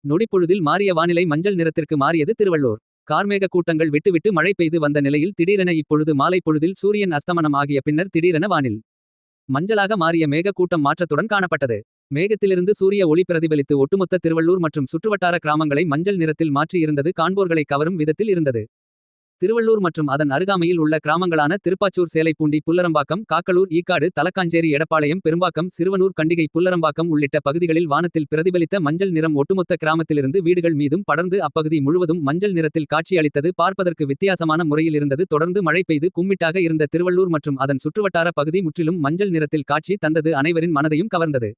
நொடிப்பொழுதில் மாறிய வானிலை மஞ்சள் நிறத்திற்கு மாறியது திருவள்ளூர். கார்மேக கூட்டங்கள் விட்டு மழை பெய்து வந்த நிலையில் திடீரென இப்பொழுது மாலை பொழுதில் சூரியன் அஸ்தமனம் ஆகிய பின்னர் திடீரென வானில் மஞ்சளாக மாறிய மேக கூட்டம் மாற்றத்துடன் காணப்பட்டது. மேகத்திலிருந்து சூரிய ஒளி பிரதிபலித்து ஒட்டுமொத்த திருவள்ளூர் மற்றும் சுற்றுவட்டார கிராமங்களை மஞ்சள் நிறத்தில் மாற்றி இருந்தது காண்போர்களை கவரும் விதத்தில் இருந்தது. திருவள்ளூர் மற்றும் அதன் அருகாமையில் உள்ள கிராமங்களான திருப்பாச்சூர், சேலைப்பூண்டி, புல்லரம்பாக்கம், காக்கலூர், ஈக்காடு, தலக்காஞ்சேரி, எடப்பாளையம், பெரும்பாக்கம், சிறுவனூர், கண்டிகை, புல்லரம்பாக்கம் உள்ளிட்ட பகுதிகளில் வானத்தில் பிரதிபலித்த மஞ்சள் நிறம் ஒட்டுமொத்த கிராமத்திலிருந்து வீடுகள் மீதும் படர்ந்து அப்பகுதி முழுவதும் மஞ்சள் நிறத்தில் காட்சியளித்தது பார்ப்பதற்கு வித்தியாசமான முறையில் இருந்தது. தொடர்ந்து மழை பெய்து கும்மிட்டாக இருந்த திருவள்ளூர் மற்றும் அதன் சுற்றுவட்டார பகுதி முற்றிலும் மஞ்சள் நிறத்தில் காட்சி தந்தது அனைவரின் மனதையும் கவர்ந்தது.